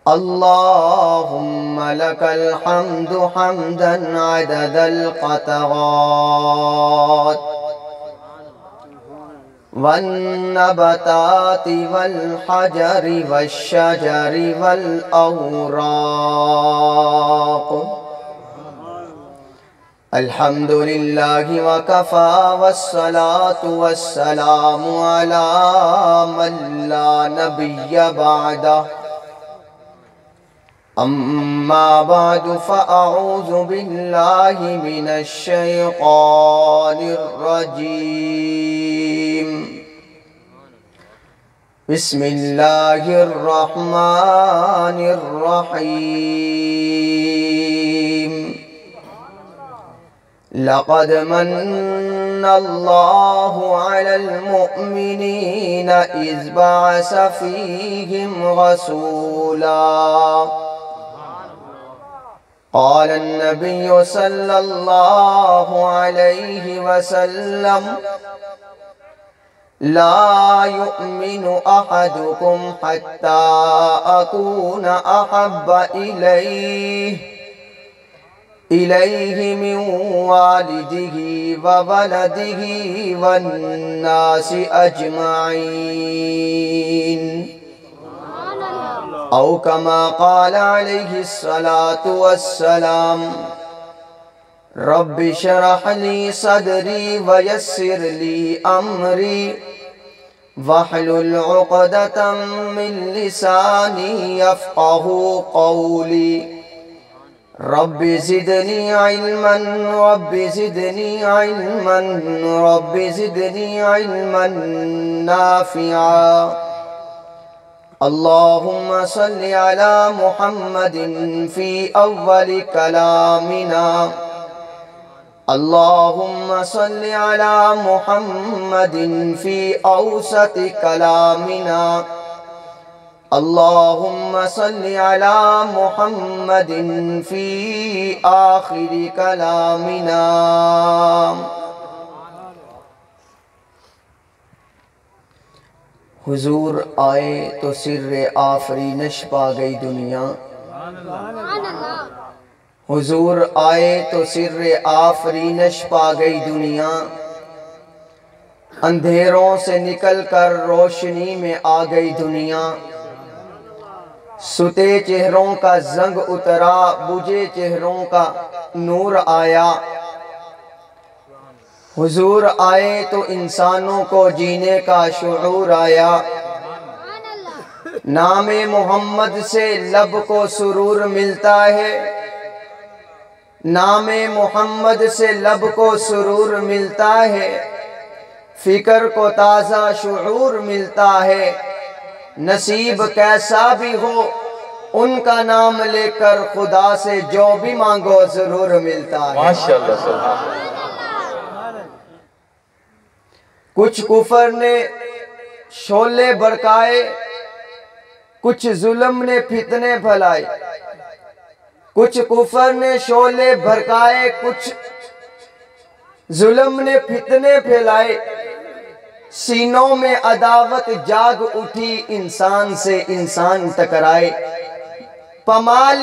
اللهم لك الحمد حمدا عدد القطرات والنباتات والحجر والشجر والأوراق. الحمد لله وكفى والصلاة والسلام على من لا نبي بعده. أما بعد فأعوذ بالله من الشيطان الرجيم. بسم الله الرحمن الرحيم. لقد من الله على المؤمنين إذ بعث فيهم رسولا. قال النبي صلى الله عليه وسلم: لا يؤمن أحدكم حتى أكون أحب إليه من والده وولده والناس أجمعين، أو كما قال عليه الصلاة والسلام: رب اشرح لي صدري ويسر لي أمري واحلل عقدة من لساني يفقه قولي. رب زدني علما رب زدني علما رب زدني علما نافعا. اللهم صل على محمد في أول كلامنا. اللهم صل على محمد في أوسط كلامنا. اللهم صل على محمد في آخر كلامنا. حضور آئے تو سر آفرینش پا گئی دنیا. حضور آئے تو سر آفرینش پا گئی دنیا. اندھیروں سے نکل کر روشنی میں آ گئی دنیا. ستے چہروں کا زنگ اترا بجھے چہروں کا نور آیا. حضور آئے تو انسانوں کو جینے کا شعور آیا. نام محمد سے لب کو سرور ملتا ہے. نام محمد سے لب کو سرور ملتا ہے. فکر کو تازہ شعور ملتا ہے. نصیب کیسا بھی ہو ان کا نام لے کر خدا سے جو بھی مانگو ضرور ملتا ہے. ماشاءاللہ سبحان اللہ. کچھ کفر نے شعلے بھڑکائے، کچھ ظلم نے فتنے پھیلائے. کچھ کفر نے شعلے بھڑکائے، کچھ ظلم نے فتنے پھیلائے. سینوں میں عداوت جاگ اٹھی، انسان سے انسان ٹکرائے. پمال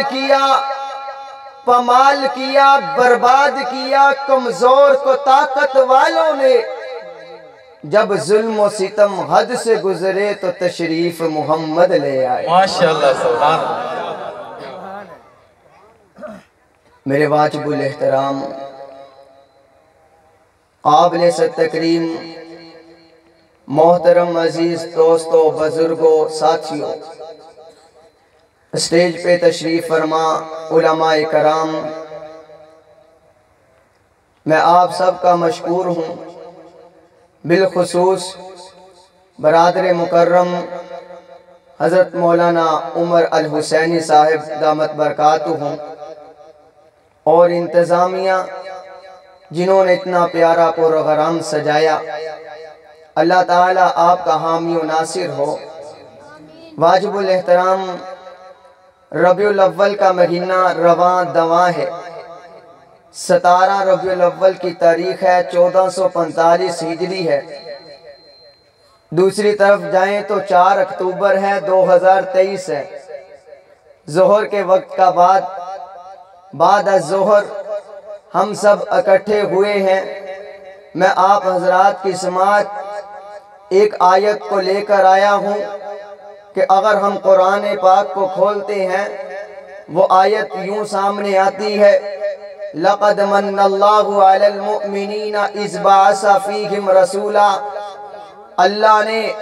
کیا برباد کیا کمزور کو طاقت والوں نے. جب ظلم و ستم حد سے گزرے تو تشریف محمد لے آئے. ماشاءاللہ سبحان اللہ. میرے واجب الاحترام قابل تکریم محترم عزیز دوستوں بزرگوں ساتھیوں، اسٹیج پہ تشریف فرما علماء کرام، میں آپ سب کا مشکور ہوں. بالخصوص برادر مکرم حضرت مولانا عمر الحسینی صاحب دامت برکاتہم اور انتظامیہ جنہوں نے اتنا پیارا پروگرام سجایا. اللہ تعالیٰ آپ کا حامی و ناصر ہو. واجب الاحترام ربیع الاول کا مہینہ رواں دواں ہے. 17 ربیع الاول کی تاریخ ہے، 1445 ہجری ہے. دوسری طرف جائیں تو 4 اکتوبر ہے، 2023 ہے. ظہر کے وقت کا بعد از ظہر ہم سب اکٹھے ہوئے ہیں۔ میں آپ حضرات کی سماعت ایک آیت کو لے کر آیا ہوں کہ اگر ہم قرآن پاک کو کھولتے ہیں وہ آیت یوں سامنے آتی ہے، لَقَدْ مَنَّ اللَّهُ عَلَى الْمُؤْمِنِينَ إِذْ بَعَثَ فِيهِمْ رَسُولًا۔ اللہ نے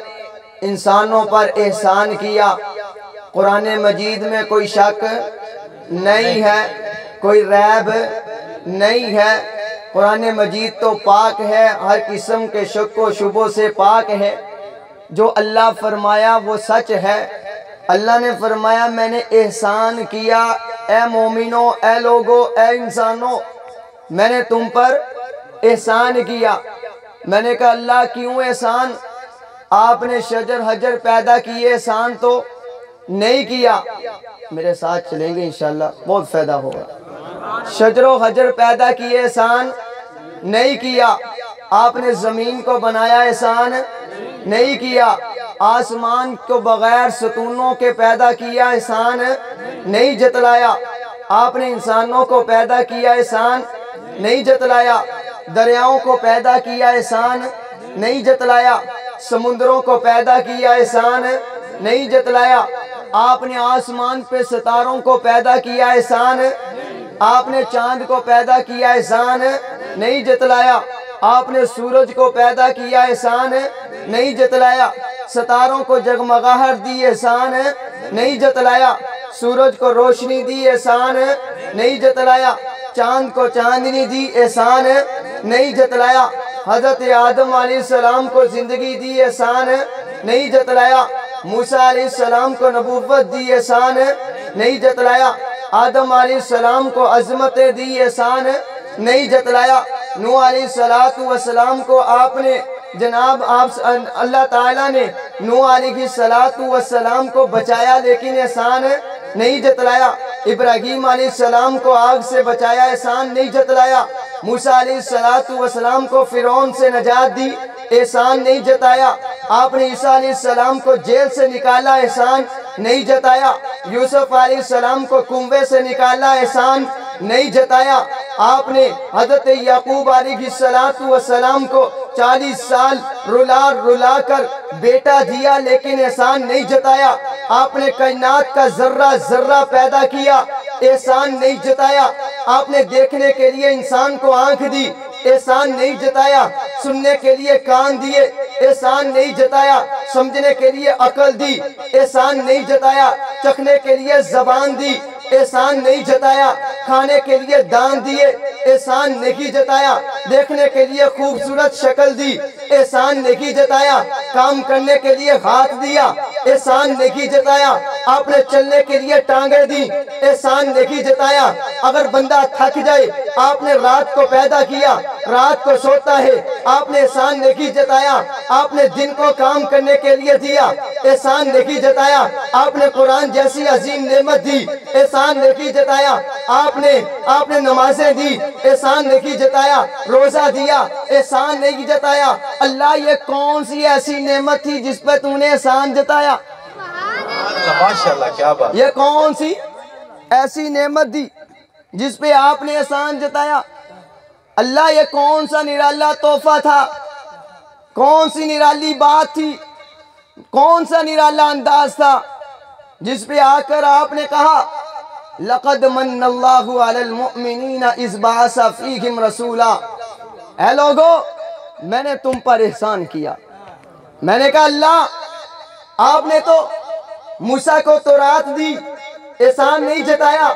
انسانوں پر احسان کیا۔ قرآن مجید میں کوئی شک نہیں ہے، کوئی ریب نہیں ہے۔ قرآن مجید تو پاک ہے، ہر قسم کے شک و شبہ سے پاک ہے۔ جو اللہ فرمایا وہ سچ ہے۔ اللہ نے فرمایا میں نے احسان کیا، اے مومنوں، اے لوگوں، اے انسانوں، میں نے تم پر احسان کیا۔ میں نے کہا اللہ کیوں احسان؟ آپ نے شجر حجر پیدا کیے، احسان تو نہیں کیا۔ میرے ساتھ چلیں گے انشاءاللہ بہت فائدہ ہوگا۔ شجر و حجر پیدا کیے، احسان نہیں کیا۔ آپ نے زمین کو بنایا، احسان نہیں کیا۔ آسمان کو بغیر ستونوں کے پیدا کیا، احسان نہیں جتلایا۔ آپ نے انسانوں کو پیدا کیا، احسان نہیں جتلایا۔ دریاؤں کو پیدا کیا، احسان نہیں جتلایا۔ سمندروں کو پیدا کیا، احسان نہیں جتلایا۔ آپ نے آسمان پہ ستاروں کو پیدا کیا، احسان آپ نے چاند کو پیدا کیا، احسان نہیں جتلایا۔ آپ نے سورج کو پیدا کیا، احسان نہیں جتلایا۔ ستاروں کو جگمگاہٹ دی، احسان نہیں جتلایا۔ سورج کو روشنی دی، احسان نہیں جتلایا۔ چاند کو چاندنی دی، احسان نہیں جتلایا۔ حضرت آدم علیہ السلام کو زندگی دی، احسان نہیں جتلایا۔ موسیٰ علیہ السلام کو نبوت دی، احسان نہیں جتلایا۔ آدم علیہ السلام کو عظمتیں دی، احسان نہیں جتلایا۔ نوح علیہ السلام کو آپ نے جناب اللہ تعالیٰ نے نوح علیہ السلام کو بچایا لیکن احسان نہیں جتلایا۔ ابراہیم علیہ السلام کو آگ سے بچایا، احسان نہیں جتلایا۔ موسیٰ علیہ السلام کو فرعون سے نجات دی، احسان نہیں جتایا۔ آپ نے عیسیٰ علیہ السلام کو جیل سے نکالا، احسان نہیں جتایا۔ یوسف علیہ السلام کو کنویں سے نکالا، احسان نہیں جتایا۔ آپ نے حضرت یعقوب علیہ السلام کو 40 سال رلا کر بیٹا دیا لیکن احسان نہیں جتایا۔ آپ نے کائنات کا ذرہ ذرہ پیدا کیا، احسان نہیں جتایا۔ آپ نے دیکھنے کے لیے انسان کو آنکھ دی، احسان نہیں جتایا۔ سننے کے لیے کان دیے، احسان نہیں جتایا۔ سمجھنے کے لیے عقل دی، احسان نہیں جتایا۔ چکھنے کے لیے زبان دی، احسان نہیں جتایا۔ کھانے کے لیے دان دیے، احسان نہیں جتایا۔ دیکھنے کے لیے خوبصورت شکل دی، احسان نہیں جتایا۔ کام کرنے کے لیے ہاتھ دیا، احسان نہیں جتایا۔ آپ نے چلنے کے لیے ٹانگیں دی، احسان نہیں جتایا۔ اگر بندہ تھک جائے، آپ نے رات کو پیدا کیا، رات کو سوتا ہے، آپ نے احسان نہیں جتایا۔ آپ نے دن کو کام کرنے کے لیے دیا، احسان نہیں جتایا۔ آپ نے قرآن جیسی عظیم نعمت دی، احسان نہیں جتایا۔ آپ نے نمازیں دی، احسان نہیں جتایا۔ روزہ دیا، احسان نہیں جتایا۔ اللہ یہ کون سی ایسی نعمت تھی جس پہ تم نے احسان جتایا؟ ماشاءاللہ کیا بات۔ یہ کون سی ایسی نعمت دی جس پہ آپ نے احسان جتایا؟ اللہ یہ کون سا نرالا تحفہ تھا، کون سی نرالی بات تھی، کون سا نرالا انداز تھا جس پہ آ کر آپ نے کہا لَقَدْ مَنَّ اللَّهُ عَلَى الْمُؤْمِنِينَ إِذْ بَعَثَ فِيهِمْ رَسُولًا۔ اے لوگو میں نے تم پر احسان کیا۔ میں نے کہا اللہ آپ نے تو موسیٰ کو تورات دی، احسان نہیں جتایا۔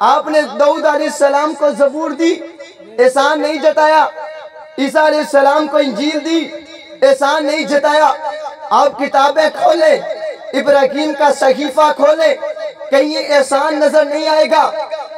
آپ نے داؤد علیہ السلام کو زبور دی، احسان نہیں جتایا۔ عیسیٰ علیہ السلام کو انجیل دی، احسان نہیں جتایا۔ آپ کتابیں کھولیں، ابراہیم کا صحیفہ کھولیں، کہیں احسان نظر نہیں آئے گا۔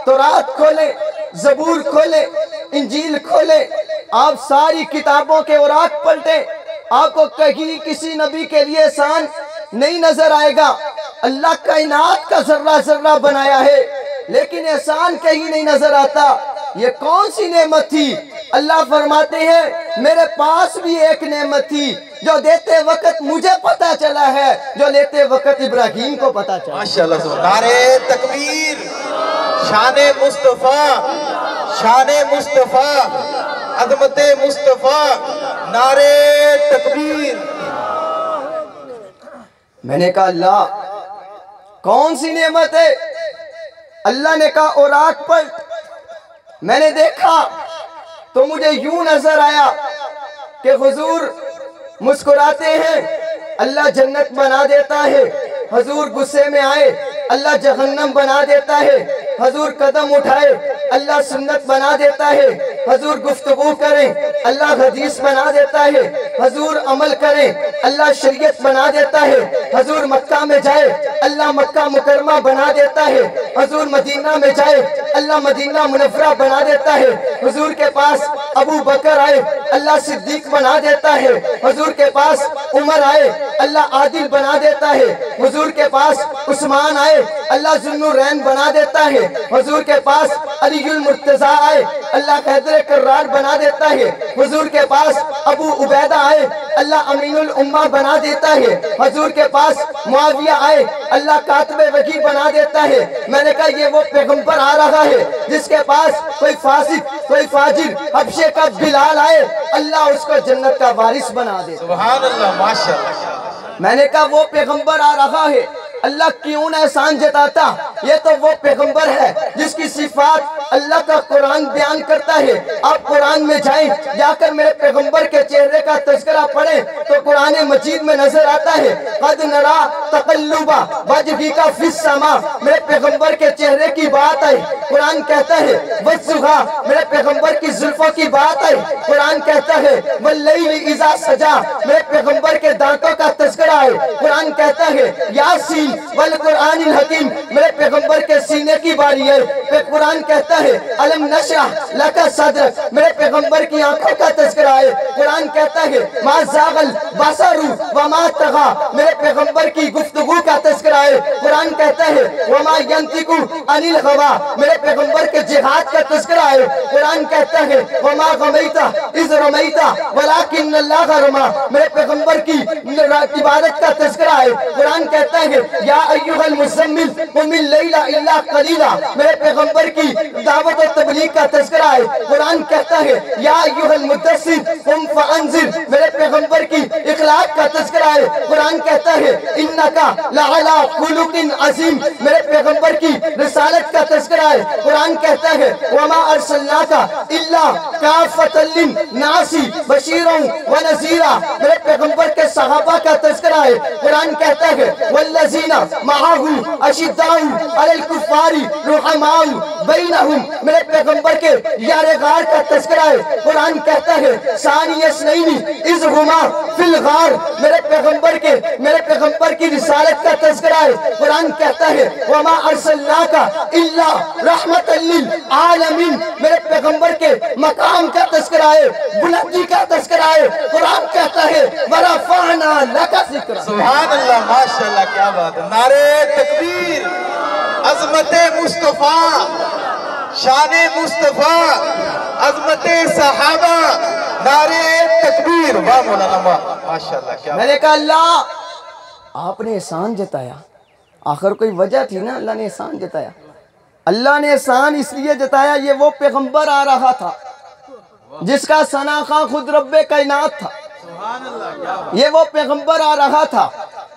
تورات کھولیں، زبور کھولیں، انجیل کھولیں، آپ ساری کتابوں کے اوراق پلٹیں، آپ کو کہیں کسی نبی کے لیے احسان نہیں نظر آئے گا۔ اللہ کائنات کا ذرہ ذرہ بنایا ہے لیکن احسان کہیں نہیں نظر آتا۔ یہ کون سی نعمت تھی؟ اللہ فرماتے ہیں میرے پاس بھی ایک نعمت تھی، جو دیتے وقت مجھے پتا چلا ہے، جو لیتے وقت ابراہیم کو پتا چلا۔ ماشاءاللہ نعرہ تکبیر، شان مصطفیٰ، شان مصطفیٰ، عظمت مصطفیٰ، نعرہ تکبیر۔ میں نے کہا اللہ کون سی نعمت ہے؟ اللہ نے کہا اوراق پر میں نے دیکھا تو مجھے یوں نظر آیا کہ حضور مسکراتے ہیں، اللہ جنت بنا دیتا ہے، حضور غصے میں آئے اللہ جہنم بنا دیتا ہے، حضور قدم اٹھائے اللہ سنت بنا دیتا ہے، حضور گفتگو کریں اللہ حدیث بنا دیتا ہے، حضور عمل کریں اللہ شریعت بنا دیتا ہے، حضور مکہ میں جائے اللہ مکہ مکرمہ بنا دیتا ہے، حضور مدینہ میں جائے اللہ مدینہ منورہ بنا دیتا ہے، حضور کے پاس ابو بکر آئے اللہ صدیق بنا دیتا ہے، حضور کے پاس عمر آئے اللہ عادل بنا دیتا ہے، حضور کے پاس عثمان آئے اللہ ذوالنورین بنا دیتا ہے، حضور کے پاس علی المرتضیٰ آئے اللہ حیدر کرار بنا دیتا ہے، حضور کے پاس ابو عبیدہ آئے اللہ امین الامہ بنا دیتا ہے، حضور کے پاس معاویہ آئے اللہ کاتب وحی بنا دیتا ہے۔ میں نے کہا یہ وہ پیغمبر آ رہا ہے جس کے پاس کوئی فاسق کوئی فاجر حبشے کا بلال آئے اللہ اس کو جنت کا وارث بنا دے۔ سبحان اللہ ماشاءاللہ۔ میں نے کہا وہ پیغمبر آ رہا ہے، اللہ کیوں نہ احسان جتاتا؟ یہ تو وہ پیغمبر ہے جس کی صفات اللہ کا قرآن بیان کرتا ہے۔ آپ قرآن میں جائیں جا کر میرے پیغمبر کے چہرے کا تذکرہ پڑھیں تو قرآن مجید میں نظر آتا ہے قد نرا تقلبا وجہک فی السماء، میرے پیغمبر کے چہرے کی بات آئی۔ قرآن کہتا ہے وجہہ، میرے پیغمبر کی زلفوں کی بات آئی۔ قرآن کہتا ہے واللیل اذا سجا، میرے پیغمبر کے دانتوں کا تذکرہ ہے۔ قرآن کہتا ہے یاسین والقرآن الحکیم، میرے پیغمبر کے سینے کی باری ہے۔ پھر قرآن کہتا ہے الم نشرح لک صدرک، میرے پیغمبر کی آنکھوں کا تذکرہ ہے۔ قرآن کہتا ہے ما زاغ البصر وما طغى، میرے پیغمبر کی گفتگو کا تذکرہ ہے۔ قرآن کہتا ہے وما ينطق عن الهوى، میرے پیغمبر کے جہاد کا تذکرہ ہے۔ قرآن کہتا ہے وما غمیت اذ رمیت ولکن اللہ رمی، میرے پیغمبر کی عبادت کا تذکرہ ہے۔ قرآن کہتا ہے یا ایھا المزمل قم اللیل الا قلیلا، میرے پیغمبر کی دعوت و تبلیغ کا تذکرہ ہے۔ قرآن کہتا ہے یا ایھا المدثر قم فانذر، میرے پیغمبر کی اخلاق کا تذکرہ ہے۔ قرآن کہتا ہے انک لعلی خلق عظیم، میرے پیغمبر کی رسالت کا تذکرہ ہے۔ قرآن کہتا ہے وما ارسلناک الا کافۃ للناس بشیرا ونذیرا، میرے پیغمبر کے صحابہ کا تذکرہ ہے۔ قرآن کہتا ہے والذین معہ اشداء علی الکفار رحماء بینہم، میرے پیغمبر کے یار غار کا تذکرہ ہے۔ قرآن کہتا ہے ثانی اثنین اذ ہما فی الغار، میرے پیغمبر کی رسالت کا تذکرہ ہے۔ قرآن کہتا ہے وما ارسلناک الا رحمت للعالمین، میرے پیغمبر کے مقام کا تذکرہ ہے، بلندی کا تذکرہ ہے۔ قرآن کہتا ہے ورفعنا لک ذکرک۔ سبحان اللہ ماشاءاللہ کیا بات ہے۔ نعرہ تکبیر، عظمت مصطفیٰ، شان مصطفیٰ، عظمت صحابہ، نعرہ تکبیر، واہ مولانا واہ ماشاءاللہ کیا میں نے کہا اللہ آپ نے احسان جتایا، آخر کوئی وجہ تھی نا اللہ نے احسان جتایا۔ اللہ نے احسان اس لیے جتایا یہ وہ پیغمبر آ رہا تھا جس کا ثناء خود رب کائنات تھا، یہ وہ پیغمبر آ رہا تھا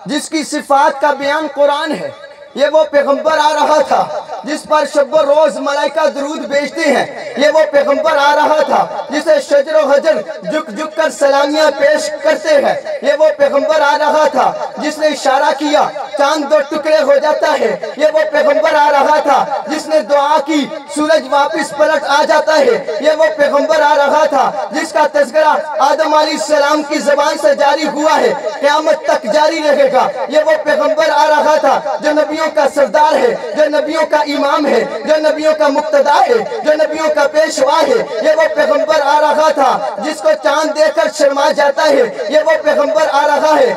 جس کی صفات کا بیان قرآن ہے، یہ وہ پیغمبر آ رہا تھا جس پر شب و روز ملائکہ درود بھیجتے ہیں، یہ وہ پیغمبر آ رہا تھا جسے شجر و حجر جھک جھک کر سلامیاں پیش کرتے ہیں، یہ وہ پیغمبر آ رہا تھا جس نے اشارہ کیا چاند دو ٹکڑے ہو جاتا ہے، یہ وہ پیغمبر آ رہا تھا جس نے دعا کی سورج واپس پلٹ آ جاتا ہے، یہ وہ پیغمبر آ رہا تھا جس کا تذکرہ آدم علیہ السلام کی زبان سے جاری ہوا ہے، قیامت تک جاری رہے گا، یہ وہ پیغمبر آ رہا تھا جو نبیوں کا سردار ہے، جو نبیوں کا امام ہے، جو نبیوں کا مقتدا ہے، جو نبیوں کا پیشوا ہے۔ یہ وہ پیغمبر آ رہا تھا جس کو چاند دیکھ کر شرما جاتا ہے۔ یہ وہ پیغمبر آ رہا ہے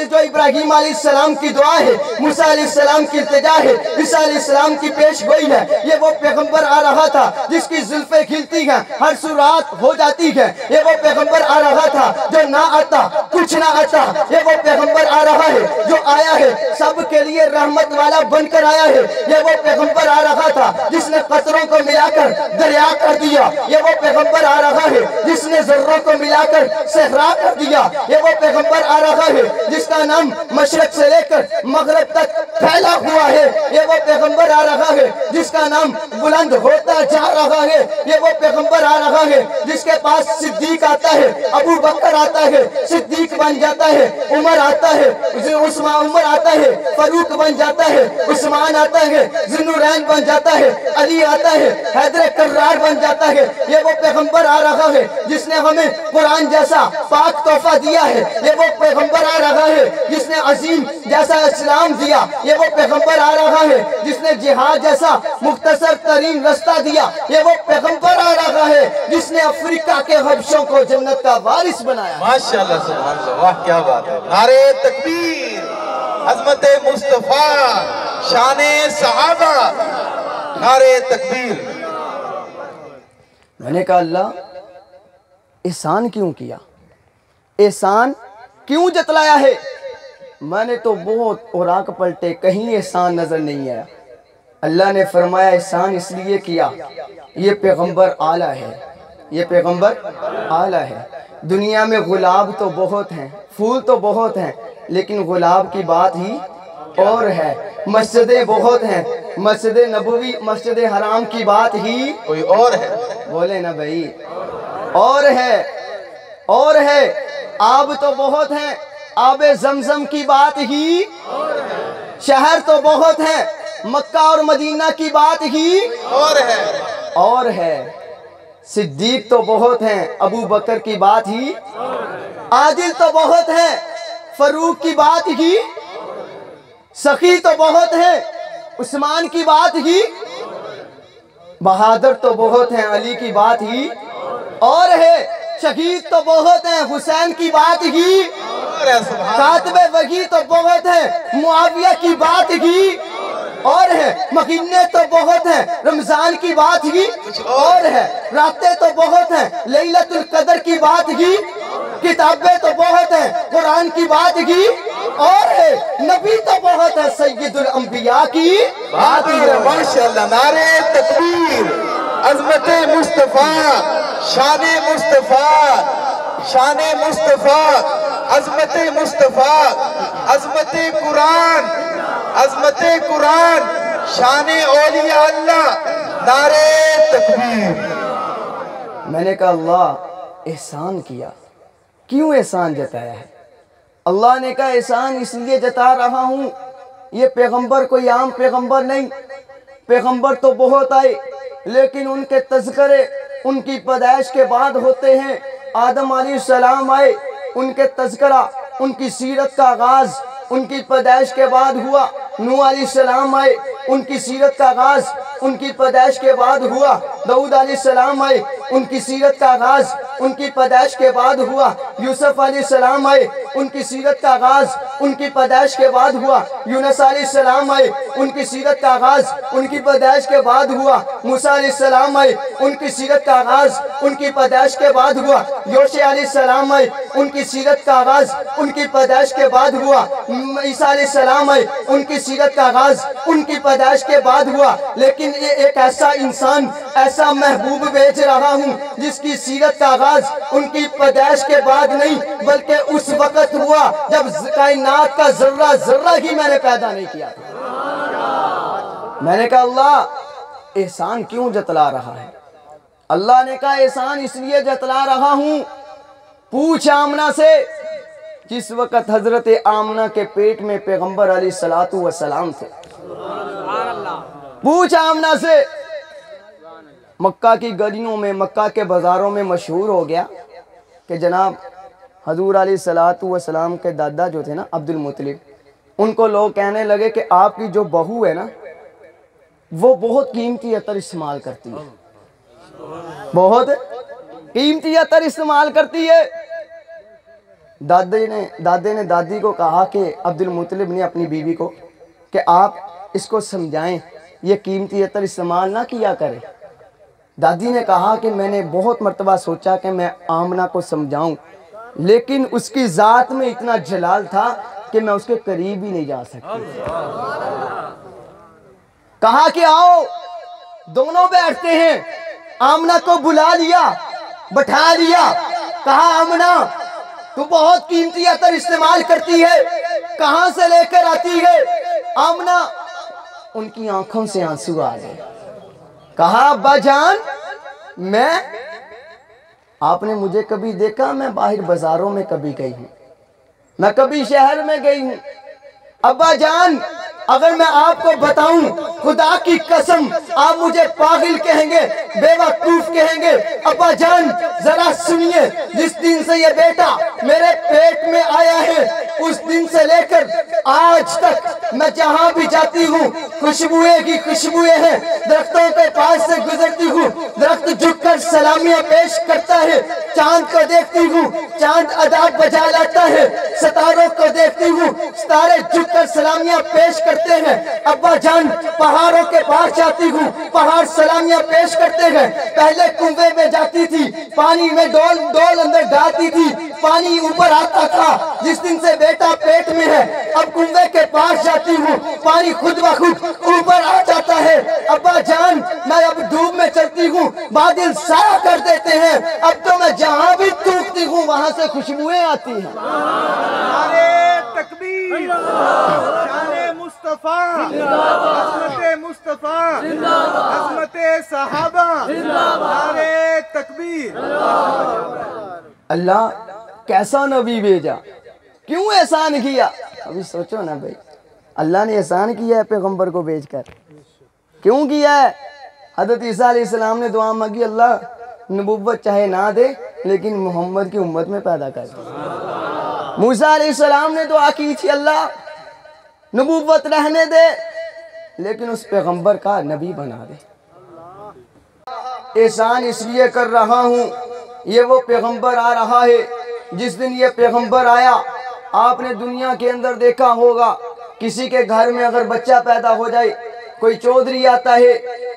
جو ابراہیم علیہ السلام کی دعا ہے، موسیٰ علیہ السلام کی التجا ہے، عیسیٰ علیہ السلام کی پیش گوئی ہے۔ یہ وہ پیغمبر آ رہا تھا جس کی زلفیں کھلتی ہیں، ہر سورات ہو جاتی ہے۔ یہ وہ پیغمبر آ رہا تھا جو نہ آتا کچھ نہ آتا۔ یہ وہ پیغمبر آ رہا ہے جو آیا ہے سب کے لیے رحمت والا بن کر آیا ہے۔ یہ وہ پیغمبر آ رہا تھا جس نے قطروں کو ملا کر دریا کر دیا۔ یہ وہ پیغمبر آ رہا ہے جس نے ذروں کو ملا کر صحرا کر دیا۔ یہ وہ پیغمبر آ رہا ہے جس کا نام مشرق سے لے کر مغرب تک پھیلا ہوا ہے۔ یہ وہ پیغمبر آ رہا ہے جس کا نام بلند ہوتا جا رہا ہے۔ یہ وہ پیغمبر آ رہا ہے جس کے پاس صدیق آتا ہے، ابو بکر آتا ہے، صدیق بن جاتا ہے، عمر آتا ہے، عمر آتا ہے، فاروق بن جاتا ہے، عثمان آتا ہے، ذوالنورین بن جاتا ہے، علی آتا ہے، حیدر کرار بن جاتا ہے۔ یہ وہ پیغمبر آ رہا ہے جس نے ہمیں قرآن جیسا پاک تحفہ دیا ہے۔ یہ وہ پیغمبر آ رہا ہے جس نے عظیم جیسا اسلام دیا۔ یہ وہ پیغمبر آ رہا ہے جس نے جہاد جیسا مختصر ترین رستہ دیا۔ یہ وہ پیغمبر آ رہا ہے جس نے افریقہ کے حبشوں کو جنت کا وارث بنایا۔ ماشاءاللہ سبحان اللہ، واہ کیا بات ہے۔ نعرہ تکبیر، عظمت مصطفیٰ، شان صحابہ، نعرہ تکبیر۔ میں نے کہا اللہ احسان کیوں کیا، احسان کیوں جتلایا ہے؟ میں نے تو بہت اوراق پلٹے، کہیں احسان نظر نہیں آیا۔ اللہ نے فرمایا احسان اس لیے کیا، یہ پیغمبر اعلیٰ ہے، یہ پیغمبر اعلیٰ ہے۔ دنیا میں گلاب تو بہت ہیں، پھول تو بہت ہیں، لیکن گلاب کی بات ہی اور ہے۔ مسجدیں بہت ہیں، مسجد نبوی، مسجد حرام کی بات ہی کوئی اور ہے۔ بولے نا بھائی، اور ہے، اور ہے۔ آب تو بہت ہیں، آب زمزم کی بات ہی، شہر تو بہت ہیں، مکہ اور مدینہ کی بات ہی اور ہے، اور ہے۔ صدیق تو بہت ہیں، ابو بکر کی بات ہی، عادل تو بہت ہیں، فاروق کی بات ہی، سخی تو بہت ہیں، عثمان کی بات ہی، بہادر تو بہت ہیں، علی کی بات ہی اور ہے۔ شہید تو بہت ہیں، حسین کی بات ہی اور ہے، سبحان کاتب وحی تو بہت ہیں، معاویہ کی بات ہی اور ہے۔ مہینے تو بہت ہیں، رمضان کی بات ہی اور ہے۔ راتیں تو بہت ہیں، لیلۃ القدر کی بات ہی، کتابیں تو بہت ہیں، قرآن کی بات ہی اور ہے۔ نبی تو بہت ہے، سید الانبیاء کی بات ہی ہے۔ ماشاءاللہ، نعرہ تکبیر، عظمت مصطفیٰ، شان مصطفیٰ، شان مصطفیٰ، عظمت مصطفیٰ، عظمت قرآن، عظمت قرآن، شان اولیاء اللہ، نعرہ تکبیر۔ میں نے کہا اللہ احسان کیا، کیوں احسان جتایا ہے؟ اللہ نے کہا احسان اس لیے جتا رہا ہوں، یہ پیغمبر کوئی عام پیغمبر نہیں، پیغمبر تو بہت آئے لیکن ان کے تذکرے ان کی پیدائش کے بعد ہوتے ہیں۔ آدم علیہ السلام آئے، ان کے تذکرہ، ان کی سیرت کا آغاز ان کی پیدائش کے بعد ہوا۔ نوح علیہ السلام آئے، ان کی سیرت کا آغاز ان کی پیدائش کے بعد ہوا۔ داؤد علیہ السلام آئے، ان کی سیرت کا آغاز ان کی پیدائش کے بعد ہوا۔ یوسف علیہ السلام آئے، ان کی سیرت کا آغاز ان کی پیدائش کے بعد ہوا۔ یونس علیہ السلام آئے، ان کی سیرت کا آغاز ان کی پیدائش کے بعد ہوا۔ موسیٰ علیہ السلام آئے، ان کی سیرت کا آغاز ان کی پیدائش کے بعد ہوا۔ یوشع علیہ السلام آئے، ان کی سیرت کا آغاز ان کی پیدائش کے بعد ہوا۔ عیسیٰ علیہ السلام آئے، ان کی سیرت کا آغاز ان کی پیدائش کے بعد ہوا۔ لیکن یہ ایک ایسا انسان، ایسا محبوب بھیج رہا ہوں جس کی سیرت کا آغاز ان کی پیدائش کے بعد نہیں بلکہ اس وقت ہوا جب کائنات کا ذرہ ذرہ ہی میں نے پیدا نہیں کیا تھا۔ میں نے کہا اللہ احسان کیوں جتلا رہا ہے؟ اللہ نے کہا احسان اس لیے جتلا رہا ہوں، پوچھ آمنہ سے، جس وقت حضرت آمنہ کے پیٹ میں پیغمبر علیہ السلام تھے، پوچھ آمنہ سے۔ مکہ کی گلیوں میں، مکہ کے بازاروں میں مشہور ہو گیا کہ جناب حضور علیہ السلام کے دادا جو تھے نا عبد المطلب، ان کو لوگ کہنے لگے کہ آپ کی جو بہو ہے نا، وہ بہت قیمتی عطر استعمال کرتی ہے، بہت قیمتی عطر استعمال کرتی ہے۔ دادے نے دادی کو کہا کہ عبد المطلب نے اپنی بیوی کو کہ آپ اس کو سمجھائیں یہ قیمتی عطر استعمال نہ کیا کرے۔ دادی نے کہا کہ میں نے بہت مرتبہ سوچا کہ میں آمنہ کو سمجھاؤں، لیکن اس کی ذات میں اتنا جلال تھا کہ میں اس کے قریب ہی نہیں جا سکتی۔ کہا کہ آؤ دونوں بیٹھتے ہیں۔ آمنہ کو بلا لیا، بٹھا لیا، کہا آمنہ تو بہت قیمتی عطر استعمال کرتی ہے، کہاں سے لے کر آتی ہے؟ آمنہ ان کی آنکھوں سے آنسو آ گئے۔ کہا ابا جان آپ نے مجھے کبھی دیکھا؟ میں باہر بازاروں میں کبھی گئی ہوں، میں کبھی شہر میں گئی ہوں۔ ابا جان اگر میں آپ کو بتاؤں خدا کی قسم آپ مجھے پاگل کہیں گے، بے وقوف کہیں گے۔ ابا جان ذرا سنیے، جس دن سے یہ بیٹا میرے پیٹ میں آیا ہے اس دن سے لے کر آج تک میں جہاں بھی جاتی ہوں خوشبوئے کی خوشبوئیں ہیں۔ درختوں کے پاس سے گزرتی ہوں، درخت جھک کر سلامیاں پیش کرتا ہے۔ چاند کو دیکھتی ہوں، چاند ادا بجا لاتا ہے۔ ستاروں کو دیکھتی ہوں، ستارے جھک کر سلامیاں پیش کرتے ہیں۔ ابا جان پہاڑوں کے پاس جاتی ہوں، پہاڑ سلامیاں پیش کرتے ہیں۔ پہلے کنویں میں جاتی تھی، پانی میں ڈول اندر ڈالتی تھی، پانی اوپر آتا تھا۔ جس دن سے بیٹا پیٹ میں ہے اب کنویں کے پاس جاتی ہوں، پانی خود بخود اوپر آ جاتا ہے۔ ابا جان میں اب ڈوب میں چلتی ہوں، بادل سایہ کر دیتے ہیں، اب تو میں جہاں بھی تھوکتی ہوں وہاں سے خوشبوئیں آتی ہیں۔ نعرے تکبیر، شان مصطفیٰ، عظمت مصطفیٰ، عظمت صحابہ، نعرے تکبیر۔ اللہ کیسا نبی بھیجا، کیوں احسان کیا؟ ابھی سوچو نا بھائی، اللہ نے احسان کیا ہے پیغمبر کو بھیج کر، کیوں کیا ہے؟ حضرت عیسیٰ علیہ السلام نے دعا مانگی اللہ نبوت چاہے نہ دے لیکن محمد کی امت میں پیدا کر دے۔ موسیٰ علیہ السلام نے دعا کی تھی اللہ نبوت رہنے دے لیکن اس پیغمبر کا نبی بنا دے۔ احسان اس لیے کر رہا ہوں یہ وہ پیغمبر آ رہا ہے، جس دن یہ پیغمبر آیا آپ نے دنیا کے اندر دیکھا ہوگا کسی کے گھر میں اگر بچہ پیدا ہو جائے، کوئی چودھری آتا ہے،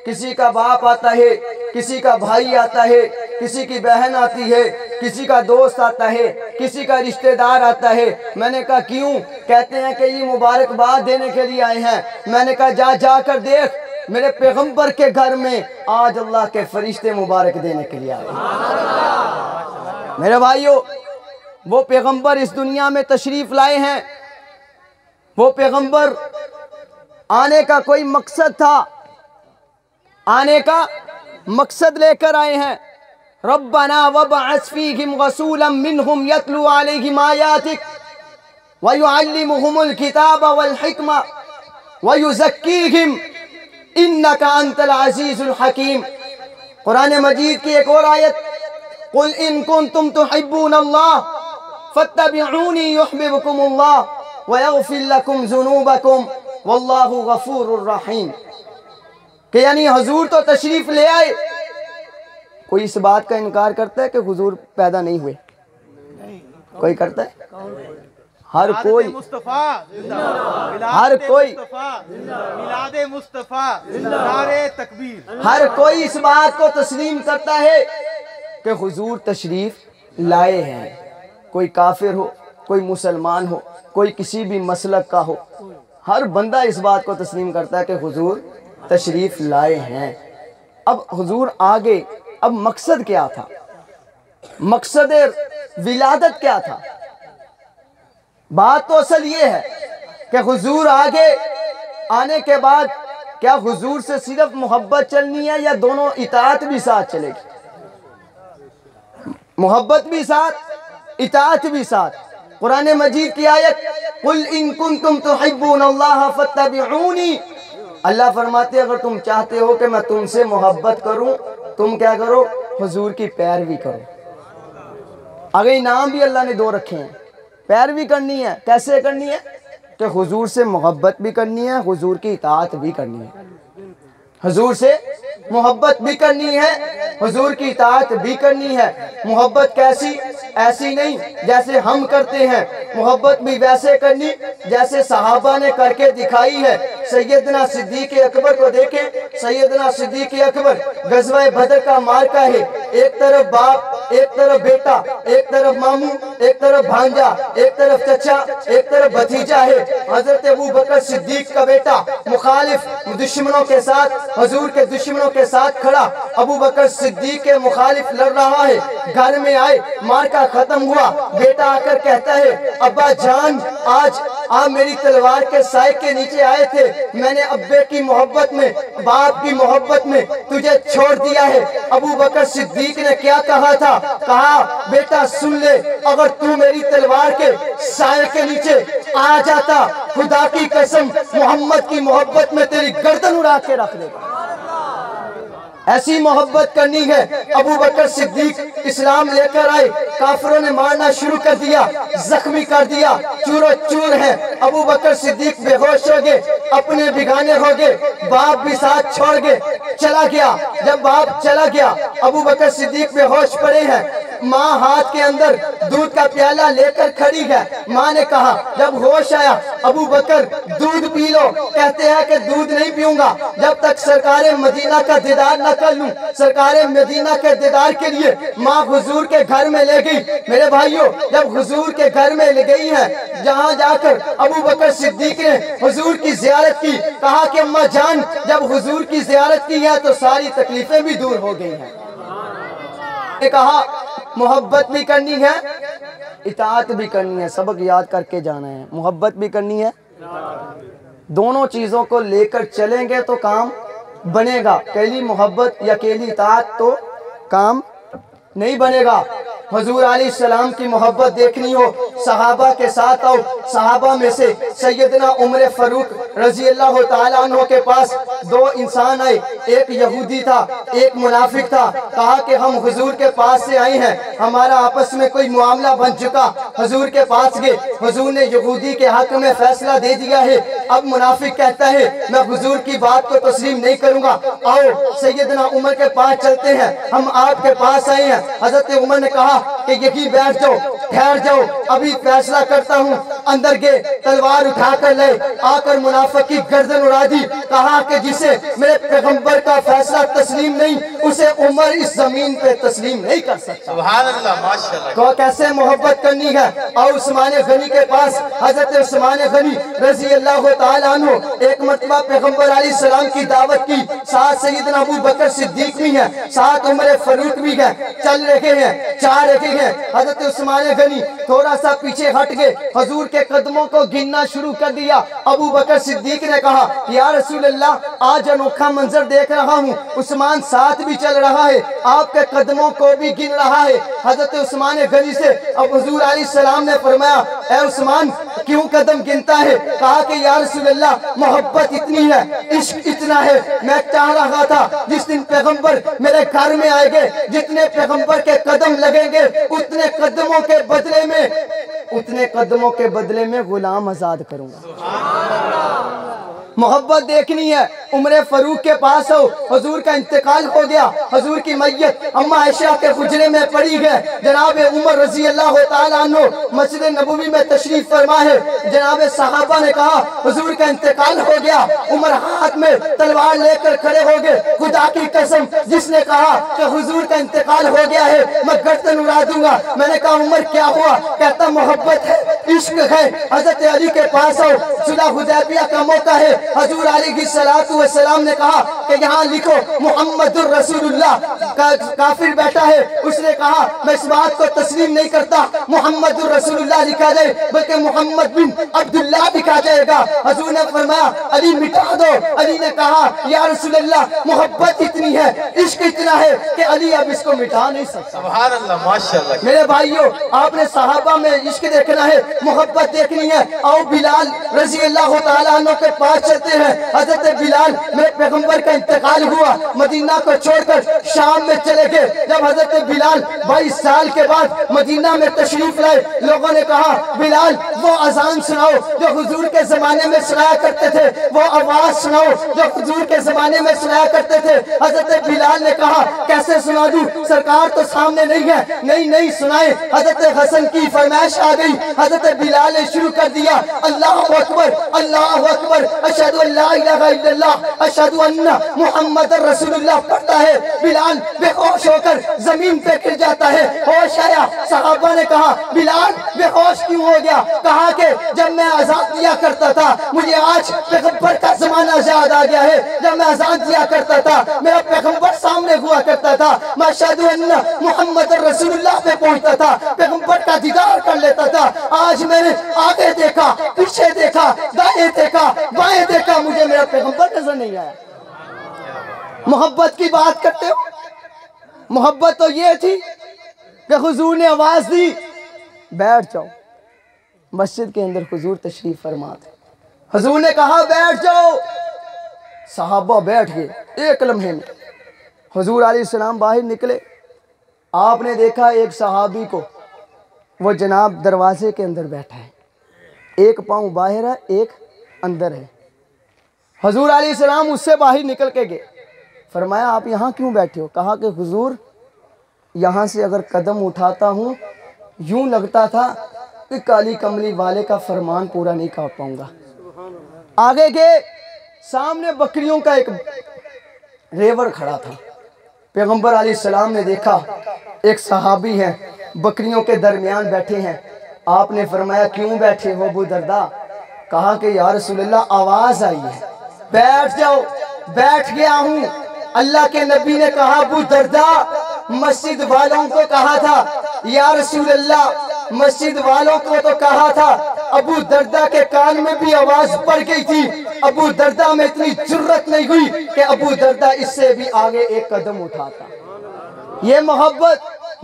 کسی کا باپ آتا ہے، کسی کا بھائی آتا ہے، کسی کی بہن آتی ہے، کسی کا دوست آتا ہے، کسی کا رشتہ دار آتا ہے۔ میں نے کہا کیوں؟ کہتے ہیں کہ یہ مبارکباد دینے کے لیے آئے ہیں۔ میں نے کہا جا کر دیکھ میرے پیغمبر کے گھر میں آج اللہ کے فرشتے مبارک دینے کے لیے آئے ہیں۔ میرے بھائیو وہ پیغمبر اس دنیا میں تشریف لائے ہیں، وہ پیغمبر آنے کا کوئی مقصد تھا، آنے کا مقصد لے کر آئے ہیں۔ ربنا وابعث فیہم رسولا منہم یتلو علیہم آیاتک ویعلمہم الکتاب والحکمہ ویزکیہم انک انت العزیز الحکیم۔ قرآن مجید کی ایک اور آیت قل ان کنتم تحبون اللہ فاتبعونی یحببکم اللہ ویغفر لکم ذنوبکم واللہ غفور الرحیم، کہ یعنی حضور تو تشریف لے آئے۔ کوئی اس بات کا انکار کرتا ہے کہ حضور پیدا نہیں ہوئے؟ کوئی کرتا ہے؟ ہر کوئی، ہر کوئی، میلاد مصطفیٰ، نعرے تکبیر، ہر کوئی اس بات کو تسلیم کرتا ہے کہ حضور تشریف لائے ہیں۔ کوئی کافر ہو، کوئی مسلمان ہو، کوئی کسی بھی مسلک کا ہو، ہر بندہ اس بات کو تسلیم کرتا ہے کہ حضور تشریف لائے ہیں۔ اب حضور آگے، اب مقصد کیا تھا؟ مقصد ولادت کیا تھا؟ بات تو اصل یہ ہے کہ حضور آگے آنے کے بعد کیا حضور سے صرف محبت چلنی ہے یا دونوں اطاعت بھی ساتھ چلے گی؟ محبت بھی ساتھ، اطاعت بھی ساتھ۔ قرآن مجید کی آیت قل ان کنتم تحبون اللہ فاتبعونی، اللہ فرماتے ہیں اگر تم چاہتے ہو کہ میں تم سے محبت کروں تم کیا کرو؟ حضور کی پیروی کرو۔ آگے انعام بھی اللہ نے دو رکھے ہیں، پیروی کرنی ہے۔ کیسے کرنی ہے؟ کہ حضور سے محبت بھی کرنی ہے، حضور کی اطاعت بھی کرنی ہے۔ حضور سے محبت بھی کرنی ہے، حضور کی اطاعت بھی کرنی ہے۔ محبت کیسی؟ ایسی نہیں جیسے ہم کرتے ہیں، محبت بھی ویسے کرنی جیسے صحابہ نے کر کے دکھائی ہے۔ سیدنا صدیق اکبر کو دیکھیں، سیدنا صدیق اکبر غزوہ بدر کا مارکا ہے، ایک طرف باپ، ایک طرف بیٹا، ایک طرف ماموں، ایک طرف بھانجا، ایک طرف چچا، ایک طرف بھتیجا ہے۔ حضرت ابوبکر صدیق کا بیٹا مخالف دشمنوں کے ساتھ، حضور کے دشمنوں کے ساتھ کھڑا، ابوبکر صدیق کے مخالف لڑ رہا ہے۔ گھر میں آئے، مارکا ختم ہوا، بیٹا آ کر کہتا ہے ابا جان آج آپ میری تلوار کے سائے کے نیچے آئے تھے، میں نے ابے کی محبت میں، باپ کی محبت میں تجھے چھوڑ دیا ہے۔ ابوبکر صدیق نے کیا کہا تھا؟ کہا بیٹا سن لے، اگر تو میری تلوار کے سائے کے نیچے آ جاتا، خدا کی قسم محمد کی محبت میں تیری گردن اڑا کے رکھ دے گا۔ ایسی محبت کرنی ہے۔ ابوبکر صدیق اسلام لے کر آئے، کافروں نے مارنا شروع کر دیا، زخمی کر دیا، چور و چور ہیں۔ ابوبکر صدیق بے ہوش ہو گئے، اپنے بگانے ہو گئے، باپ بھی ساتھ چھوڑ گئے، چلا گیا۔ جب باپ چلا گیا، ابوبکر صدیق بے ہوش پڑے ہیں۔ ماں ہاتھ کے اندر دودھ کا پیالہ لے کر کھڑی ہے۔ ماں نے کہا جب ہوش آیا ابوبکر دودھ پی لو، کہتے ہیں کہ دودھ نہیں پیوں گا جب تک سرکار مدینہ کا دیدار نہ کر لوں۔ سرکار مدینہ کے دیدار کے لیے ماں حضور کے گھر میں لے گئی۔ میرے بھائیوں، جب حضور کے گھر میں لے گئی ہے، جہاں جا کر ابوبکر صدیق نے حضور کی زیارت کی، کہا کہ اماں جان جب حضور کی زیارت کی ہے تو ساری تکلیفیں بھی دور ہو گئی ہیں۔ نے کہا محبت بھی کرنی ہے، اطاعت بھی کرنی ہے۔ سبق یاد کر کے جانا ہے، محبت بھی کرنی ہے، دونوں چیزوں کو لے کر چلیں گے تو کام بنے گا۔ اکیلی محبت یا اکیلی اطاعت تو کام نہیں بنے گا۔ حضور علیہ السلام کی محبت دیکھنی ہو، صحابہ کے ساتھ آؤ۔ صحابہ میں سے سیدنا عمر فاروق رضی اللہ تعالیٰ عنہ کے پاس دو انسان آئے، ایک یہودی تھا، ایک منافق تھا۔ کہا کہ ہم حضور کے پاس سے آئے ہیں، ہمارا آپس میں کوئی معاملہ بن چکا۔ حضور کے پاس گئے، حضور نے یہودی کے حق میں فیصلہ دے دیا ہے۔ اب منافق کہتا ہے میں حضور کی بات کو تسلیم نہیں کروں گا، آؤ سیدنا عمر کے پاس چلتے ہیں، ہم آپ کے پاس آئے ہیں۔ حضرت عمر نے کہا کہ یہی بیٹھ جاؤ، ٹھہر جاؤ، ابھی فیصلہ کرتا ہوں۔ اندر گئے، تلوار اٹھا کر لے، آ کر منافق کی گردن اڑا دی۔ کہا کہ جسے میرے پیغمبر کا فیصلہ تسلیم نہیں، اسے عمر اس زمین پہ تسلیم نہیں کر سکتا۔ سبحان اللہ، ماشاءاللہ۔ تو کیسے محبت کرنی ہے؟ اور عثمان غنی کے پاس حضرت عثمان غنی رضی اللہ تعالیٰ عنہ ایک مرتبہ پیغمبر علیہ السلام کی دعوت کی، ساتھ سیدنا ابو بکر صدیق بھی ہیں، ساتھ عمر فاروق بھی ہیں، چل رہے ہیں، چاہ رہے ہیں۔ حضرت عثمان غنی تھوڑا سا پیچھے ہٹ گئے، حضور کے قدموں کو گننا شروع کر دیا۔ ابو بکر صدیق نے کہا یا رسول اللہ آج انوکھا منظر دیکھ رہا ہوں، عثمان ساتھ بھی چل رہا ہے، آپ کے قدموں کو بھی گن رہا ہے۔ حضرت عثمان غنی سے اب حضور علیہ السلام نے فرمایا اے عثمان کیوں قدم گنتا ہے؟ کہا کہ یا رسول اللہ محبت اتنی ہے، عشق اتنا ہے، میں چاہ رہا تھا جس دن پیغمبر میرے گھر میں آئے گے، جتنے پیغمبر کے قدم لگیں گے اتنے قدموں کے بدلے میں غلام آزاد کروں گا۔ محبت دیکھنی ہے۔ عمر فاروق کے پاس ہو، حضور کا انتقال ہو گیا، حضور کی میت اماں عائشہ کے حجرے میں پڑی ہے۔ جناب عمر رضی اللہ تعالیٰ عنہ مسجد نبوی میں تشریف فرما ہے۔ جناب صحابہ نے کہا حضور کا انتقال ہو گیا، عمر ہاتھ میں تلوار لے کر کھڑے ہو گئے۔ خدا کی قسم جس نے کہا کہ حضور کا انتقال ہو گیا ہے میں گردن اڑا دوں گا۔ میں نے کہا عمر کیا ہوا؟ کہتا محبت ہے، عشق ہے۔ حضرت علی کے پاس ہو، صلح حدیبیہ کا موقع ہے، حضور علیہ السلام نے کہا کہ یہاں لکھو محمد الرسول اللہ۔ کافر بیٹھا ہے، اس نے کہا میں اس بات کو تسلیم نہیں کرتا محمد الرسول اللہ لکھا جائے بلکہ محمد بن عبداللہ لکھا جائے گا۔ حضور نے فرمایا علی مٹا دو۔ علی نے کہا یا رسول اللہ محبت اتنی ہے، عشق اتنا ہے کہ علی اب اس کو مٹا نہیں سکتا۔ سبحان اللہ، ماشاءاللہ۔ میرے بھائیوں آپ نے صحابہ میں عشق دیکھنا ہے، محبت دیکھنی ہے۔ اور بلال رضی اللہ تعالیٰ عنہ کے پاس چلتے ہیں۔ حضرت بلال میرے پیغمبر کا انتقال ہوا، مدینہ کو چھوڑ کر شام میں چلے گئے۔ جب حضرت بلال 22 سال کے بعد مدینہ میں تشریف لائے، لوگوں نے کہا بلال وہ اذان سناؤ جو حضور کے زمانے میں سنایا کرتے تھے، وہ آواز سناؤ جو حضور کے زمانے میں سنایا کرتے تھے۔ حضرت بلال نے کہا کیسے سنا دوں، سرکار تو سامنے نہیں ہے۔ نہیں سنائے۔ حضرت حسن کی فرمائش آ گئی، حضرت بلال نے شروع کر دیا اللہ اکبر اللہ اکبر اشہد ان لا الہ الا اللہ اشہد ان محمد رسول اللہ پڑھتا ہے۔ بلال بے ہوش ہو کر زمین پہ گر جاتا ہے، ہوش آیا۔ صحابہ نے کہا بلال بے ہوش کیوں ہو گیا؟ کہا کہ جب میں اذان دیا کرتا تھا مجھے آج پیغمبر کا زمانہ یاد آ گیا ہے۔ جب میں اذان دیا کرتا تھا میرا پیغمبر سامنے ہوا کرتا تھا، میں اشہد ان محمد رسول اللہ پہ پہنچتا تھا، پیغمبر کا دیدار کر لیتا تھا۔ آج میں نے آگے دیکھا، پیچھے دیکھا، دائیں دیکھا، بائیں دیکھا، مجھے میرا پیغمبر نظر نہیں آیا۔ محبت کی بات کرتے ہو؟ محبت تو یہ تھی کہ حضور نے آواز دی بیٹھ جاؤ۔ مسجد کے اندر حضور تشریف فرما تھے، حضور نے کہا بیٹھ جاؤ، صحابہ بیٹھ گئے۔ ایک لمحے میں حضور علیہ السلام باہر نکلے، آپ نے دیکھا ایک صحابی کو، وہ جناب دروازے کے اندر بیٹھا ہے، ایک پاؤں باہر ہے ایک اندر ہے۔ حضور علیہ السلام اس سے باہر نکل کے گئے، فرمایا آپ یہاں کیوں بیٹھے ہو؟ کہا کہ حضور یہاں سے اگر قدم اٹھاتا ہوں یوں لگتا تھا کہ کالی کملی والے کا فرمان پورا نہیں کر پاؤں گا۔ آگے گئے، سامنے بکریوں کا ایک ریوڑ کھڑا تھا۔ پیغمبر علیہ السلام نے دیکھا ایک صحابی ہے بکریوں کے درمیان بیٹھے ہیں۔ آپ نے فرمایا کیوں بیٹھے ہو ابو درداء؟ کہا کہ یا رسول اللہ آواز آئی ہے، بیٹھ جاؤ۔ بیٹھ گیا ہوں۔ اللہ کے نبی نے کہا ابو درداء مسجد والوں کو کہا تھا، یا رسول اللہ مسجد والوں کو تو کہا تھا، ابو درداء کے کان میں بھی آواز پڑ گئی تھی۔ ابو درداء میں اتنی جرت نہیں ہوئی کہ ابو درداء اس سے بھی آگے ایک قدم اٹھاتا۔ یہ محبت،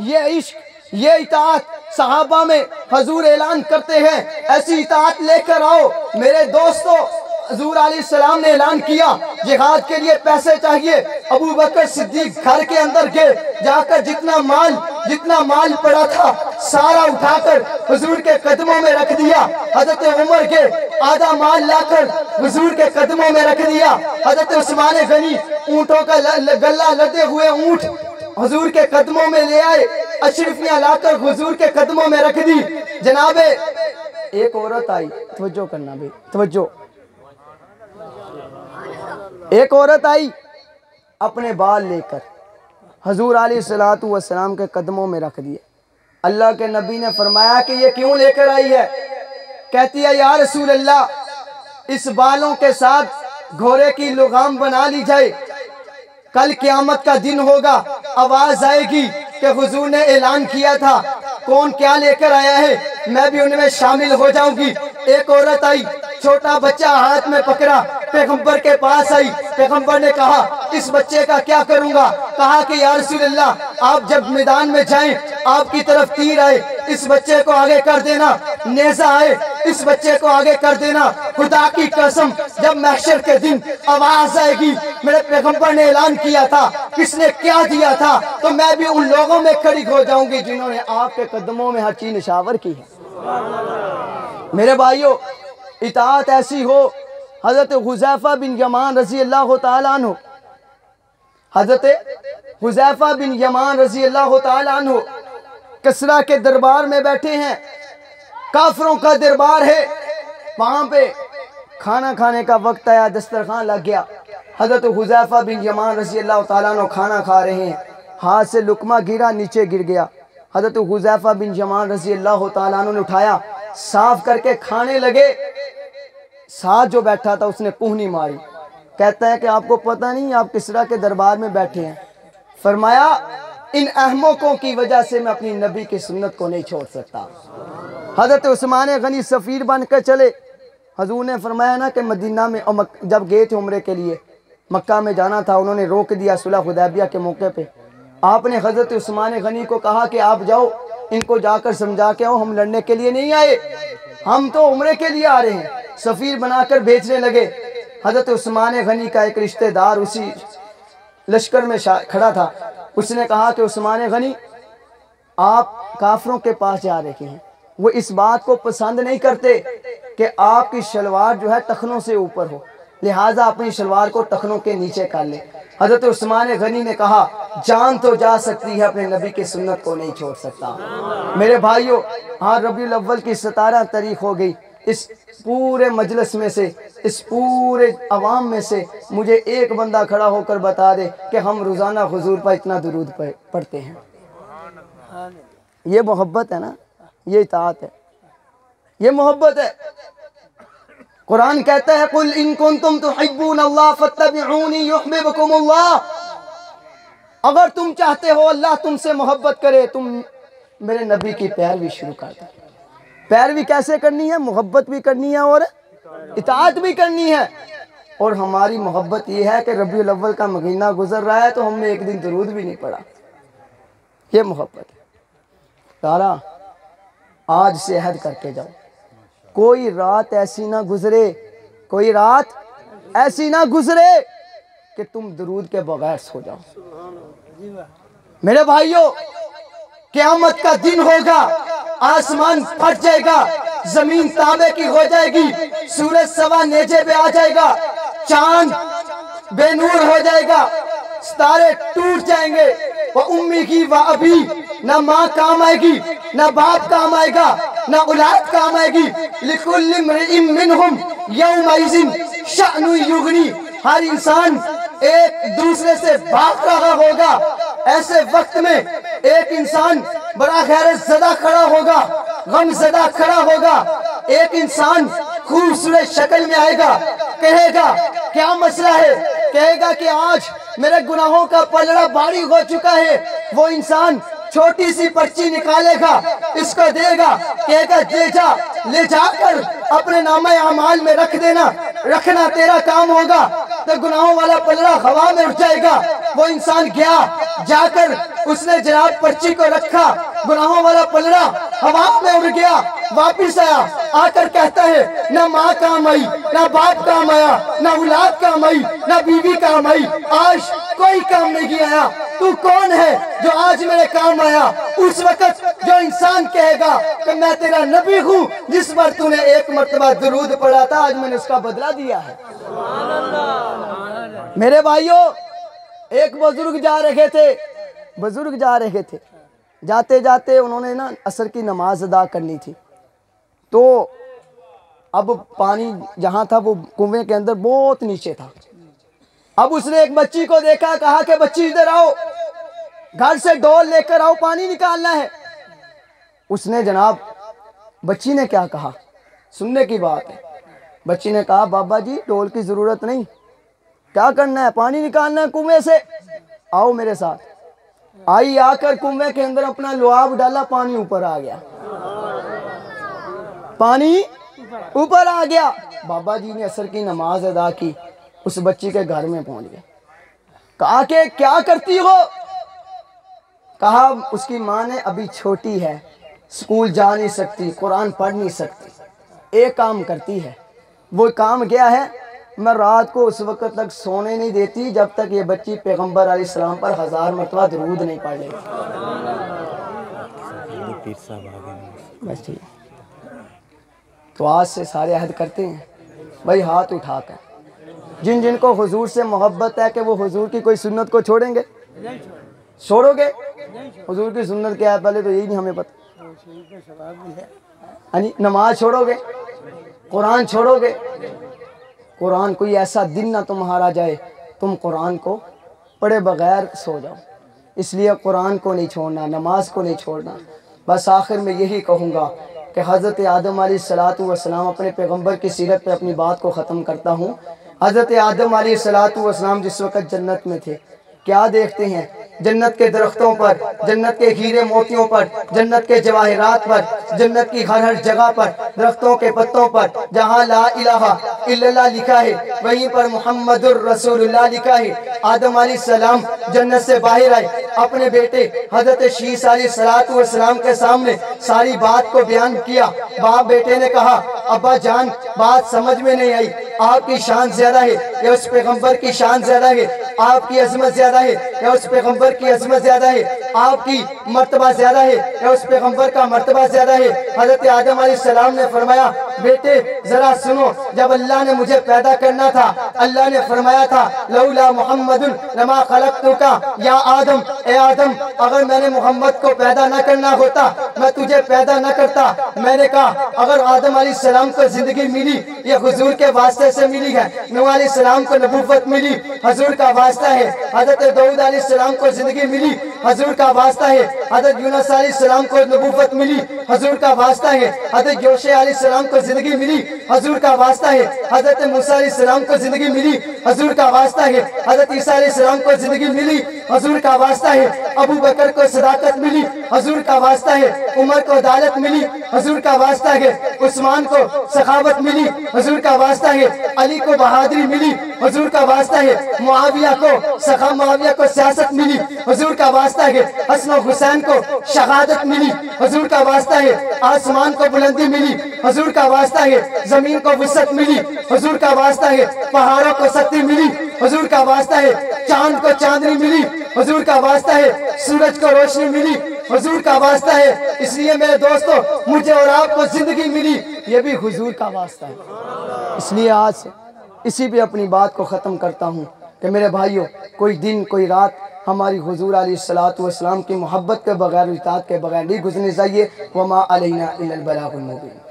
یہ عشق، یہ اطاعت صحابہ میں حضور اعلان کرتے ہیں ایسی اطاعت لے کر آؤ۔ میرے دوستو حضور علیہ السلام نے اعلان کیا جہاد کے لیے پیسے چاہیے، ابو بکر صدیق گھر کے اندر گئے، جا کر جتنا مال پڑا تھا سارا اٹھا کر حضور کے قدموں میں رکھ دیا۔ حضرت عمر گئے، آدھا مال لا کر حضور کے قدموں میں رکھ دیا۔ حضرت عثمان غنی اونٹوں کا گلہ لدے ہوئے اونٹ حضور کے قدموں میں لے آئے، اشرفیاں لا کر حضور کے قدموں میں رکھ دی۔ جناب ایک عورت آئی، توجہ کرنا بھی توجہ، ایک عورت آئی اپنے بال لے کر حضور علیہ السلام کے قدموں میں رکھ دیے۔ اللہ کے نبی نے فرمایا کہ یہ کیوں لے کر آئی ہے؟ کہتی ہے یا رسول اللہ اس بالوں کے ساتھ گھوڑے کی لگام بنا لی جائے، کل قیامت کا دن ہوگا، آواز آئے گی کہ حضور نے اعلان کیا تھا کون کیا لے کر آیا ہے، میں بھی ان میں شامل ہو جاؤں گی۔ ایک عورت آئی، چھوٹا بچہ ہاتھ میں پکڑا، پیغمبر کے پاس آئی۔ پیغمبر نے کہا اس بچے کا کیا کروں گا؟ کہا کہ یا رسول اللہ آپ جب میدان میں جائیں آپ کی طرف تیر آئے اس بچے کو آگے کر دینا، نیزہ آئے اس بچے کو آگے کر دینا۔ خدا کی قسم جب محشر کے دن آواز آئے گی میرے پیغمبر نے اعلان کیا تھا کس نے کیا دیا تھا، تو میں بھی ان لوگوں میں کھڑی ہو جاؤں گی جنہوں نے آپ کے قدموں میں ہر چیز نشاور کی ہے۔ میرے بھائیو اطاعت ایسی ہو، حضرت حذیفہ بن یمان رضی اللہ تعالیٰ عنہ، حضرت حذیفہ بن یمان رضی اللہ تعالیٰ عنہ کسریٰ کے دربار میں بیٹھے ہیں، کافروں کا دربار ہے، وہاں پہ کھانا کھانے کا وقت آیا، دسترخوان لگ گیا۔ حضرت حذیفہ بن یمان رضی اللہ تعالیٰ عنہ کھانا کھا رہے ہیں، ہاتھ سے لقمہ گرا نیچے گر گیا۔ حضرت حذیفہ بن یمان رضی اللہ تعالیٰ عنہ نے اٹھایا، صاف کر کے کھانے لگے، ساتھ جو بیٹھا تھا اس نے کوہنی ماری۔ کہتا ہے کہ آپ کو پتہ نہیں آپ کسریٰ کے دربار میں بیٹھے ہیں؟ فرمایا ان احمقوں کی وجہ سے میں اپنی نبی کی سنت کو نہیں چھوڑ سکتا۔ حضرت عثمان غنی سفیر بن کر چلے، حضور نے فرمایا نا کہ مدینہ میں جب گئے تھے عمرے کے لیے مکہ میں جانا تھا، انہوں نے روک دیا صلح حدیبیہ کے موقع پہ۔ آپ نے حضرت عثمان غنی کو کہا کہ آپ جاؤ ان کو جا کر سمجھا کے آؤ، ہم لڑنے کے لیے نہیں آئے، ہم تو عمرے کے لیے آ رہے ہیں۔ سفیر بنا کر بھیجنے لگے۔ حضرت عثمان غنی کا ایک رشتہ دار اسی لشکر میں کھڑا تھا. اس نے کہا کہ عثمان غنی آپ کافروں کے پاس جا رہے ہیں, وہ اس بات کو پسند نہیں کرتے کہ آپ کی شلوار جو ہے ٹخنوں سے اوپر ہو, لہٰذا اپنی شلوار کو ٹخنوں کے نیچے کر لیں. حضرت عثمان غنی نے کہا جان تو جا سکتی ہے, اپنے نبی کی سنت کو نہیں چھوڑ سکتا. میرے بھائیوں, ہاں ربیع الاول کی 17 تاریخ ہو گئی. اس پورے مجلس میں سے, اس پورے عوام میں سے مجھے ایک بندہ کھڑا ہو کر بتا دے کہ ہم روزانہ حضور پر اتنا درود پڑھتے ہیں. یہ محبت ہے نا, یہ اطاعت ہے, یہ محبت ہے. قرآن کہتا ہے قُلْ إِن كُنتُمْ تُحِبُّونَ اللَّهَ فَاتَّبِعُونِي يُحْبِبْكُمُ اللَّهُ. اگر تم چاہتے ہو اللہ تم سے محبت کرے, تم میرے نبی کی پیروی شروع کر دو. پیروی کیسے کرنی ہے؟ محبت بھی کرنی ہے اور اطاعت بھی کرنی ہے. اور ہماری محبت یہ ہے کہ ربیع الاول کا مہینہ گزر رہا ہے تو ہم نے ایک دن درود بھی نہیں پڑھا. یہ محبت ہے. تارا آج سے عہد کر کے جاؤ, کوئی رات ایسی نہ گزرے, کوئی رات ایسی نہ گزرے کہ تم درود کے بغیر سو جاؤ. میرے بھائیوں, قیامت کا دن ہوگا, آسمان پھٹ جائے گا, زمین تانبے کی ہو جائے گی, سورج سوا نیزے پہ آ جائے گا, چاند بے نور ہو جائے گا, ستارے ٹوٹ جائیں گے. وہ امی کی و ابی, نہ ماں کام آئے گی, نہ باپ کام آئے گا, نہ اولاد کام آئے گی. لِكُلِّ امْرِئٍ مِّنْهُمْ يَوْمَئِذٍ شَأْنٌ يُغْنِي. ہر انسان ایک دوسرے سے بھاگ رہا ہوگا. ایسے وقت میں ایک انسان بڑا غیرت زدہ کھڑا ہوگا, غم زدہ کھڑا ہوگا. ایک انسان خوبصورت شکل میں آئے گا, کہے گا کیا مسئلہ ہے, کہے گا کہ آج میرے گناہوں کا پلڑا بھاری ہو چکا ہے. وہ انسان چھوٹی سی پرچی نکالے گا, اس کو دے گا, کہے گا لے جا کر اپنے نامہ اعمال میں رکھ دینا, رکھنا تیرا کام ہوگا. تو گناہوں والا پلڑا ہوا میں اٹھ جائے گا. وہ انسان گیا, جا کر اس نے جناب پرچی کو رکھا, گناہوں والا پلڑا ہوا میں اڑ گیا, واپس آیا, آ کر کہتا ہے نہ ماں کام آئی, نہ باپ کام آیا, نہ اولاد کام آئی, نہ بیوی کام آئی, آج کوئی کام نہیں آیا. تو کون ہے جو آج میرے کام آیا؟ اس وقت جو انسان کہے گا کہ میں تیرا نبی ہوں جس پر تو نے ایک مرتبہ درود پڑھا تھا, آج میں نے اس کا بدلہ دیا ہے. میرے بھائیوں, ایک بزرگ جا رہے تھے, جاتے جاتے انہوں نے نا عصر کی نماز ادا کرنی تھی. تو اب پانی جہاں تھا وہ کنویں کے اندر بہت نیچے تھا. اب اس نے ایک بچی کو دیکھا, کہا کہ بچی ادھر آؤ, گھر سے ڈول لے کر آؤ, پانی نکالنا ہے. اس نے جناب, بچی نے کیا کہا, سننے کی بات ہے, بچی نے کہا بابا جی ڈول کی ضرورت نہیں, کیا کرنا ہے, پانی نکالنا ہے کنویں سے, آؤ میرے ساتھ. آئی, آ کر کنویں کے اندر اپنا لعاب ڈالا, پانی اوپر آ گیا, پانی اوپر آ گیا. بابا جی نے عصر کی نماز ادا کی, اس بچی کے گھر میں پہنچ گئے. کہا کہ کیا کرتی ہو؟ کہا اس کی ماں نے ابھی چھوٹی ہے, سکول جا نہیں سکتی, قرآن پڑھ نہیں سکتی, ایک کام کرتی ہے. وہ کام کیا ہے؟ میں رات کو اس وقت تک سونے نہیں دیتی جب تک یہ بچی پیغمبر علیہ السلام پر 1000 مرتبہ درود نہیں پڑھ لیتی. بس ٹھیک. تو آج سے سارے عہد کرتے ہیں بھائی, ہاتھ اٹھا کر جن جن کو حضور سے محبت ہے کہ وہ حضور کی کوئی سنت کو چھوڑیں گے, چھوڑو گے؟ حضور کی سنت کیا ہے پہلے تو یہی نہیں ہمیں پتہ. نماز چھوڑو گے, قرآن چھوڑو گے. قرآن کوئی ایسا دن نہ تمہارا جائے تم قرآن کو پڑھے بغیر سو جاؤ. اس لیے قرآن کو نہیں چھوڑنا, نماز کو نہیں چھوڑنا. بس آخر میں یہی کہوں گا کہ حضرت آدم علیہ السلام, اپنے پیغمبر کی سیرت پہ اپنی بات کو ختم کرتا ہوں. حضرت آدم علیہ السلام جس وقت جنت میں تھے, کیا دیکھتے ہیں؟ جنت کے درختوں پر, جنت کے ہیرے موتیوں پر, جنت کے جواہرات پر, جنت کی ہر ہر جگہ پر درختوں کے پتوں پر جہاں لا الہ الا اللہ لکھا ہے وہیں پر محمد الرسول اللہ لکھا ہے۔ آدم علیہ السلام جنت سے باہر آئے، اپنے بیٹے حضرت شیس علیہ السلام کے سامنے ساری بات کو بیان کیا۔ باپ بیٹے نے کہا ابا جان بات سمجھ میں نہیں آئی، آپ کی شان زیادہ ہے یا اس پیغمبر کی شان زیادہ ہے؟ آپ کی عظمت زیادہ ہے یا اس پیغمبر کی عظمت زیادہ ہے؟ آپ کی مرتبہ زیادہ ہے یا اس پیغمبر کا مرتبہ زیادہ ہے؟ حضرت آدم علیہ السلام نے فرمایا بیٹے ذرا سنو، جب اللہ نے مجھے پیدا کرنا تھا اللہ نے فرمایا تھا لولا محمد لما خلقتک یا آدم، اے آدم اگر میں نے محمد کو پیدا نہ کرنا ہوتا میں تجھے پیدا نہ کرتا۔ میں نے کہا اگر آدم علیہ السلام کو زندگی ملی یہ حضور کے واسطے سے ملی ہے، نوح علیہ السلام کو نبوت ملی حضور کا واسطہ ہے، حضرت داؤد علیہ السلام کو زندگی ملی حضور کا واسطہ ہے، حضرت یونس علیہ السلام کو نبوت ملی حضور کا واسطہ ہے، حضرت یوشع علیہ السلام کو زندگی ملی حضور کا واسطہ ہے، حضرت موسیٰ علیہ السلام کو زندگی ملی حضور کا واسطہ ہے، حضرت عیسیٰ علیہ السلام کو زندگی ملی حضور کا واسطہ ہے، ابو بکر کو صداقت ملی حضور کا واسطہ ہے، عمر کو عدالت ملی حضور کا واسطہ ہے، عثمان کو سخاوت ملی حضور کا واسطہ ہے، علی کو بہادری ملی حضور کا واسطہ ہے، معاویہ کو سیاست ملی حضور کا واسطہ ہے، حسن و حسین کو شہادت ملی حضور کا واسطہ ہے، آسمان کو بلندی ملی حضور کا واسطہ ہے، زمین کو وسعت ملی حضور کا واسطہ ہے، پہاڑوں کو سختی ملی حضور کا واسطہ ہے، چاند کو چاندنی ملی حضور کا واسطہ ہے، سورج کو روشنی ملی حضور کا واسطہ ہے۔ اس لیے میرے دوستو مجھے اور آپ کو زندگی ملی یہ بھی حضور کا واسطہ ہے۔ اس لیے آج سے اسی پہ اپنی بات کو ختم کرتا ہوں کہ میرے بھائیوں کوئی دن کوئی رات ہماری حضور علیہ السلام کی محبت کے بغیر اطاعت کے بغیر نہیں گزرنی چاہیے۔ وما علینا الا البلاغ المبین۔